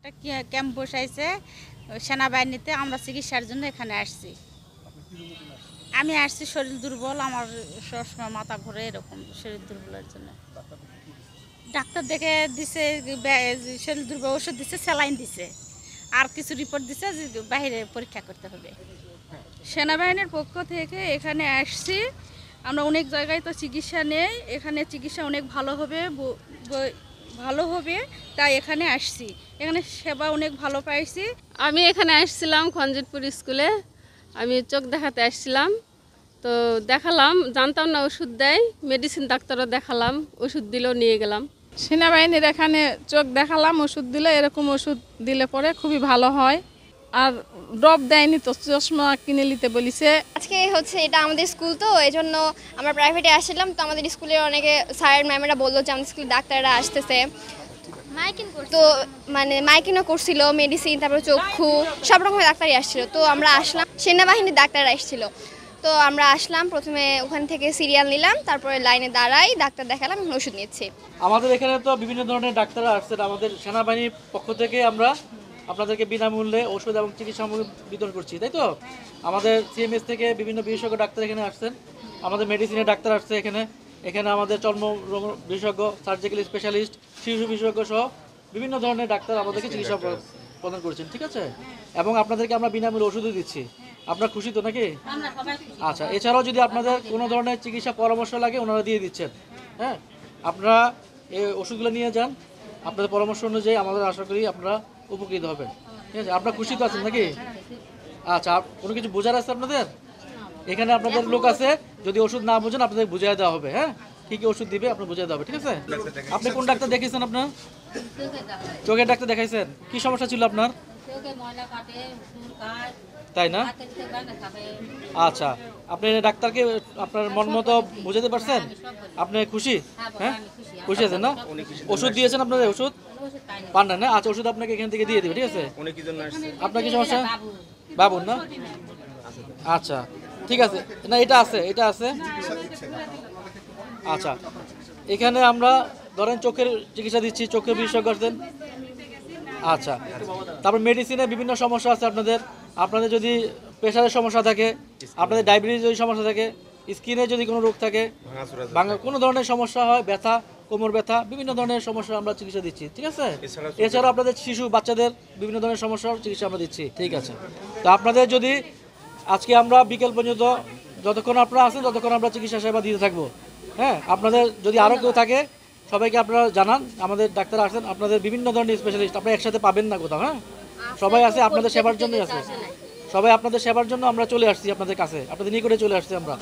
একটা ক্যাম্প বসাইছে সেনাবাহিনীতে। আমরা চিকিৎসার জন্য এখানে আসছি। আমি আসছি শরীর দুর্বল, আমার সবসময় মাথা ঘুরে, এরকম শরীর দুর্বলের জন্য। ডাক্তার দেখে দিছে শরীর দুর্বল, ওষুধ দিছে, স্যালাইন দিছে, আর কিছু রিপোর্ট দিছে যে বাইরে পরীক্ষা করতে হবে। সেনাবাহিনীর পক্ষ থেকে এখানে আসছি। আমরা অনেক জায়গায় তো চিকিৎসা নেই, এখানে চিকিৎসা অনেক ভালো হবে তাই এখানে আসছি। এখানে সেবা অনেক ভালো পাইছি। আমি এখানে আসছিলাম খঞ্জিতপুর স্কুলে, আমি চোখ দেখাতে আসছিলাম। তো দেখালাম, জানতাম না ওষুধ দেয়, মেডিসিন ডাক্তারও দেখালাম, ওষুধ দিলেও নিয়ে গেলাম। সেনাবাহিনীর এখানে চোখ দেখালাম, ওষুধ দিলে, এরকম ওষুধ দিলে পরে খুবই ভালো হয়। আর ড্রপ দেয়নি তো, চশমা কিনে নিতে বলিছে। আজকে হচ্ছে এটা আমাদের স্কুল, তো এই জন্য আমরা প্রাইভেটে আসছিলাম। তো আমাদের স্কুলের অনেকে স্যার ম্যামেরা বললো যে আমাদের স্কুলের ডাক্তাররা আসতেছে, তো মানে মাইকিনও করছিল, মেডিসিন, তারপরে চক্ষু, সব রকমের ডাক্তারই আসছিল। তো আমরা আসলাম, সেনাবাহিনীর ডাক্তাররা এসেছিলো। তো আমরা আসলাম, প্রথমে ওখান থেকে সিরিয়াল নিলাম, তারপরে লাইনে দাঁড়াই, ডাক্তার দেখালাম, ওষুধ নিচ্ছি। আমাদের এখানে তো বিভিন্ন ধরনের ডাক্তাররা আসছেন। আমাদের সেনাবাহিনীর পক্ষ থেকে আমরা আপনাদেরকে বিনামূল্যে ওষুধ এবং চিকিৎসা বিতরণ করছি, তাই তো? আমাদের সিএমএস থেকে বিভিন্ন বিশেষজ্ঞ ডাক্তার এখানে আসছেন। আমাদের মেডিসিনের ডাক্তার আসছে এখানে আমাদের চর্ম রোগ বিশেষজ্ঞ, সার্জিক্যাল স্পেশালিস্ট, শিশু বিশেষজ্ঞ সহ বিভিন্ন ধরনের ডাক্তার আমাদেরকে চিকিৎসা প্রদান করছেন, ঠিক আছে? এবং আপনাদেরকে আমরা বিনামূল্যে ওষুধও দিচ্ছি। আপনার খুশি তো নাকি? আচ্ছা, এছাড়াও যদি আপনাদের কোনো ধরনের চিকিৎসা পরামর্শ লাগে, ওনারা দিয়ে দিচ্ছেন। হ্যাঁ, আপনারা এই ওষুধগুলো নিয়ে যান, আপনাদের পরামর্শ অনুযায়ী আমাদের আশা করি আপনারা উপকৃত হবেন, ঠিক আছে? আপনারা খুশি তো আছেন নাকি? আচ্ছা, কোনো কিছু বোঝার আছে আপনাদের? এখানে আপনাদের লোক আছে, যদি ওষুধ না বোঝেন আপনাদের বুঝিয়ে দেওয়া হবে। হ্যাঁ, কি কি ওষুধ দিবে আপনার বুঝিয়ে দেওয়া হবে, ঠিক আছে? আপনি কোন ডাক্তার দেখিয়েছেন? আপনার চোখের ডাক্তার দেখাইছেন। কি সমস্যা ছিল আপনার? তাই না? আচ্ছা, আপনি ডাক্তারকে আপনার মন মতো বুঝাতে পারছেন? আপনি খুশি? হ্যাঁ, খুশি আছেন না? ওষুধ দিয়েছেন আপনাদের? ওষুধ পান না? আচ্ছা, ওষুধ আপনাকে এখান থেকে দিয়ে দেবে, ঠিক আছে? আপনার কি সমস্যা? বাবুর না? আচ্ছা, ঠিক আছে। না, এটা আছে। আচ্ছা, এখানে আমরা ধরেন চোখের চিকিৎসা দিচ্ছি, চোখের বিশেষজ্ঞ আছেন। আচ্ছা, তারপর মেডিসিনে বিভিন্ন সমস্যা আছে আপনাদের যদি প্রেশারের সমস্যা থাকে, আপনাদের ডায়াবেটিস যদি সমস্যা থাকে, স্কিনে যদি কোনো রোগ থাকে, কোনো ধরনের সমস্যা হয়, ব্যথা, কোমর ব্যথা, বিভিন্ন ধরনের সমস্যা আমরা চিকিৎসা দিচ্ছি, ঠিক আছে? এছাড়াও আপনাদের শিশু বাচ্চাদের বিভিন্ন ধরনের সমস্যার চিকিৎসা আমরা দিচ্ছি, ঠিক আছে? তো আপনাদের যদি আজকে আমরা বিকেল পর্যন্ত যতক্ষণ আপনারা আসেন ততক্ষণ আমরা চিকিৎসা সেবা দিতে থাকবো। হ্যাঁ, আপনাদের যদি আরও কেউ থাকে সবাইকে আপনারা জানান। আমাদের ডাক্তার আসেন, আপনাদের বিভিন্ন ধরনের স্পেশালিস্ট আপনারা একসাথে পাবেন না কোথাও। হ্যাঁ, সবাই আছে আপনাদের সেবার জন্যই আছে, সবাই আপনাদের সেবার জন্য আমরা চলে আসছি আপনাদের কাছে, আপনাদের নিকটে চলে আসছি আমরা।